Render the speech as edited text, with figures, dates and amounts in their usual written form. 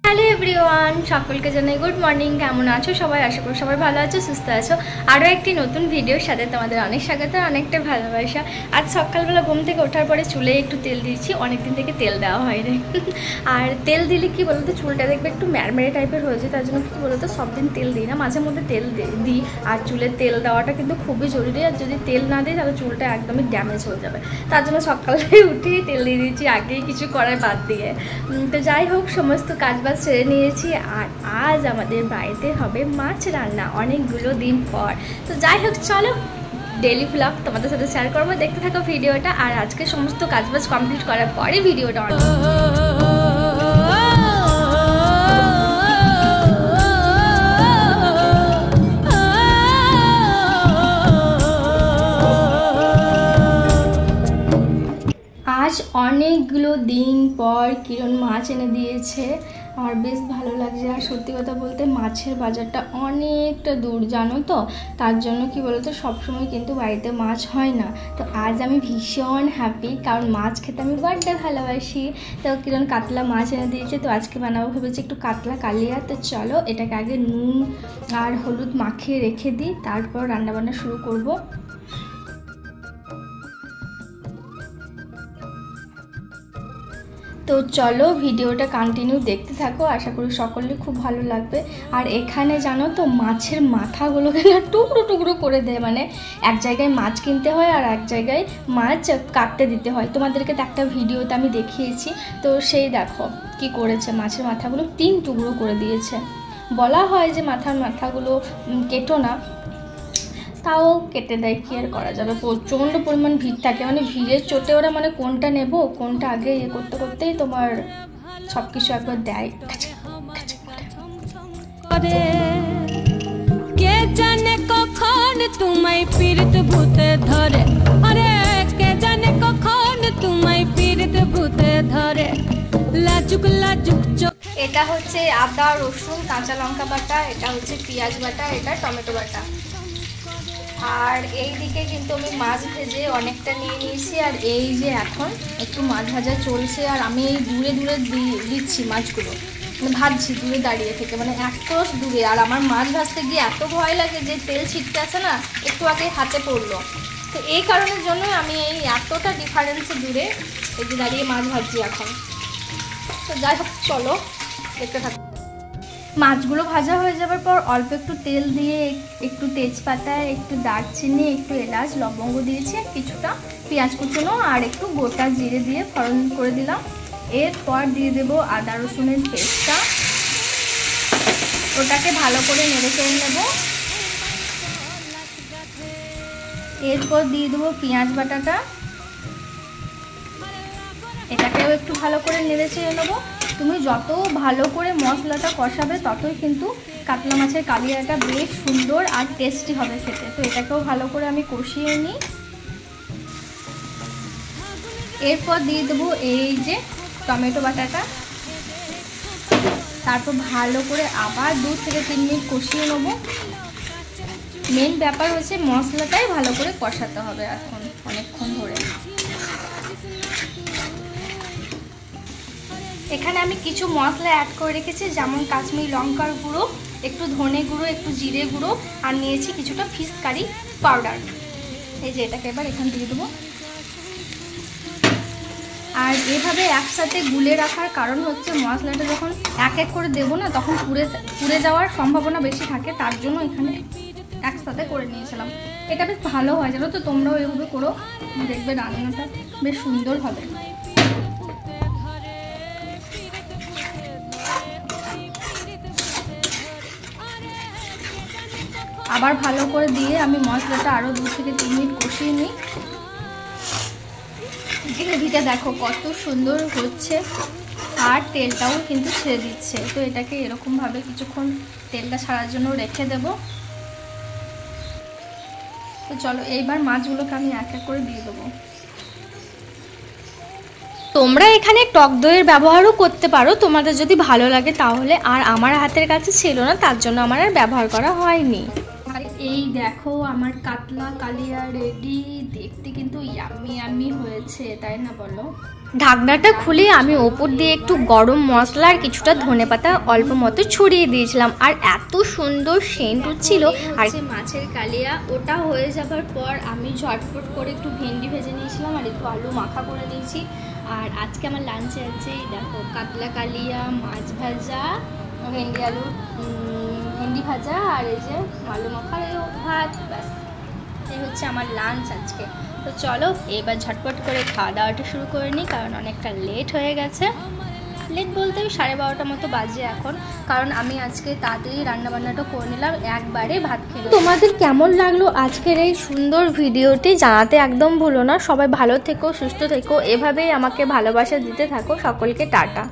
Hello everyone, সকলকে জানাই good morning. কেমন আছো সবাই? আশা করি সবাই ভালো আছো, সুস্থ আছো। আরও একটি নতুন ভিডিওর সাথে তোমাদের অনেক স্বাগত, অনেকটা ভালোবাসা। আজ সকালবেলা ঘুম থেকে ওঠার পরে চুলে একটু তেল দিয়েছি, অনেকদিন থেকে তেল দেওয়া হয়নি। আর তেল দিলে কি বলতো, চুলটা দেখবে একটু ম্যারমেরে টাইপের হয়েছে, তার জন্য কী বলতো সব দিন তেল দিই না, মাঝে মধ্যে তেল দিই। আর চুলে তেল দেওয়াটা কিন্তু খুবই জরুরি, আর যদি তেল না দিই তাহলে চুলটা একদমই ড্যামেজ হয়ে যাবে। তার জন্য সকালে উঠেই তেল দিয়ে দিয়েছি, আগেই কিছু করার বাদ দিয়ে। তো যাই হোক, সমস্ত কাজবাজ ছেড়ে নিয়েছি। আর আজ আমাদের বাড়িতে হবে মাছ রান্না, অনেকগুলো দিন পর। তো যাই হোক, চলো ডেইলি ভ্লগ তোমাদের সাথে শেয়ার করবো, দেখতে থাকো ভিডিওটা। আর আজকে সমস্ত কাজবাজ কমপ্লিট করার পরে ভিডিওটা অন। আজ অনেকগুলো দিন পর কিরণ মাছ এনে দিয়েছে, আর বেশ ভালো লাগছে। আর সত্যি কথা বলতে মাছের বাজারটা অনেকটা দূর, জানো তো, তার জন্য কি বলতো সবসময় কিন্তু বাড়িতে মাছ হয় না। তো আজ আমি ভীষণ হ্যাপি, কারণ মাছ খেতে আমি বড্ড ভালোবাসি। তো কিরণ কাতলা মাছ এনে দিয়েছে, তো আজকে বানাবো ভেবেছি একটু কাতলা কালিয়া। তো চলো এটাকে আগে নুন আর হলুদ মাখিয়ে রেখে দিই, তারপর রান্নাবান্না শুরু করব। তো চলো ভিডিওটা কন্টিনিউ দেখতে থাকো, আশা করি সকলের খুব ভালো লাগবে। আর এখানে জানো তো মাছের মাথাগুলোকে না টুকরো টুকরো করে দেয়, মানে এক জায়গায় মাছ কিনতে হয় আর এক জায়গায় মাছ কাটতে দিতে হয়। তোমাদেরকে তো একটা ভিডিওতে আমি দেখিয়েছি, তো সেই দেখো কি করেছে, মাছের মাথাগুলো 3 টুকরো করে দিয়েছে। বলা হয় যে মাথাগুলো কেটো না, তাও কেটে দেয়, কি আর করা যাবে। প্রচণ্ড পরিমাণ ভিড় থাকে, মানে ভিড়ের চোটে ওরা মানে কোনটা নেব কোনটা আগে ইয়ে করতে করতেই তোমার সব কিছু একবার দেয়। কে জানে কখন তোমায় পীড়িত ভূতে ধরে, আরে কে জানে কখন তোমায় পীড়িত ভূতে ধরে। লাজুক লাজুক এটা হচ্ছে আদা রসুন কাঁচা লঙ্কা বাটা, এটা হচ্ছে পেঁয়াজ বাটা, এটা টমেটো বাটা। আর এই দিকে কিন্তু আমি মাছ ভেজে অনেকটা নিয়ে নিয়েছি। আর এই যে এখন একটু মাছ ভাজা চলছে, আর আমি এই দূরে দূরে দিচ্ছি মাছগুলো, মানে ভাজছি দূরে দাঁড়িয়ে থেকে, মানে এত দূরে। আর আমার মাছ ভাজতে গিয়ে এত ভয় লাগে যে তেল ছিটতে আছে না, একটু আগে হাতে পড়লো। তো এই কারণের জন্য আমি এই এতটা ডিফারেন্সে দূরে এই যে দাঁড়িয়ে মাছ ভাজছি এখন। তো যাই হোক, চলো দেখতে থাকো। মাছগুলো ভাজা হয়ে যাবার পর অল্প একটু তেল দিয়ে একটু তেজপাতা, একটু দারচিনি, একটু এলাচ লবঙ্গ দিয়েছি, কিছুটা পেঁয়াজ কুচনো আর একটু গোটা জিরে দিয়ে ফোড়ন করে দিলাম। এরপর দিয়ে দেবো আদা রসুনের পেস্টটা, ওটাকে ভালো করে নেড়ে চেড়ে নেব। এরপর দিয়ে দেবো পেঁয়াজ বাটাটা, এটাকেও একটু ভালো করে নেড়ে চেড়ে নেবো। তুমি যত ভালো করে মশলাটা কষাবে ততই কিন্তু কাতলা মাছের কালিয়াটা বেশ সুন্দর আর টেস্টি হবে খেতে। তো এটাকেও ভালো করে আমি কষিয়ে নিই। এরপর দিয়ে দেবো এই যে টমেটো বাটাটা, তারপর ভালো করে আবার 2 থেকে 3 মিনিট কষিয়ে নেবো। মেন ব্যাপার হচ্ছে মশলাটাই ভালো করে কষাতে হবে এখন অনেকক্ষণ ধরে। এখানে আমি কিছু মশলা অ্যাড করে রেখেছি, যেমন কাশ্মীরি লঙ্কার গুঁড়ো, একটু ধনে গুঁড়ো, একটু জিরে গুঁড়ো, আর নিয়েছি কিছুটা ফিশ কারি পাউডার। এই যে এটাকে এবার এখানে দিয়ে দেবো। আর এভাবে একসাথে গুলে রাখার কারণ হচ্ছে মশলাটা যখন এক এক করে দেবো না, তখন পুড়ে যাওয়ার সম্ভাবনা বেশি থাকে, তার জন্য এখানে একসাথে করে নিয়েছিলাম। এটা বেশ ভালো হয়, জানো তো, তোমরাও এভাবে করো, দেখবে রান্নাটা বেশ সুন্দর হবে। আবার ভালো করে দিয়ে আমি মশলাটা আরও 2 থেকে 3 মিনিট কষিয়ে নিই। গ্রেভিটা দেখো কত সুন্দর হচ্ছে, আর তেলটাও কিন্তু ছেড়ে দিচ্ছে। তো এটাকে এরকমভাবে কিছুক্ষণ তেলটা ছাড়ার জন্য রেখে দেব। তো চলো এইবার মাছগুলোকে আমি এক এক করে দিয়ে দেবো। তোমরা এখানে টক দইয়ের ব্যবহারও করতে পারো তোমাদের যদি ভালো লাগে তাহলে, আর আমার হাতের কাছে ছিল না, তার জন্য আমার আর ব্যবহার করা হয়নি। আর এই দেখো আমার কাতলা কালিয়া রেডি, দেখতে কিন্তু ইয়াম্মি ইয়াম্মি হয়েছে, তাই না বলো? ঢাকনাটা খুলে আমি ওপর দিয়ে একটু গরম মশলা আর কিছুটা ধনেপাতা অল্প মতো ছড়িয়ে দিয়েছিলাম, আর এত সুন্দর সেন্ট উঠছিল। আর মাছের কালিয়া ওটা হয়ে যাবার পর আমি ঝটপট করে একটু ভেন্ডি ভেজে নিয়েছিলাম আর একটু আলু মাখা করে নিয়েছি। আর আজকে আমার লাঞ্চে আছে দেখো কাতলা কালিয়া, মাছ ভাজা, ভেন্ডি ভাজা আর এই যে আলু মাখা, ভাত, ব্যাস এই হচ্ছে আমার লাঞ্চ আজকে। তো চলো এবার ঝটপট করে খাওয়া দাওয়াটা শুরু করে নিই, কারণ অনেকটা লেট হয়ে গেছে। লেট বলতে 12:30 মতো বাজে এখন, কারণ আমি আজকে তাড়াতাড়ি রান্নাবান্নাটা করে নিলাম, একবারে ভাত খেলাম। তোমাদের কেমন লাগলো আজকের এই সুন্দর ভিডিওটি জানাতে একদম ভুলো না। সবাই ভালো থেকো, সুস্থ থেকো, এভাবেই আমাকে ভালোবাসা দিতে থাকো। সকলকে টাটা।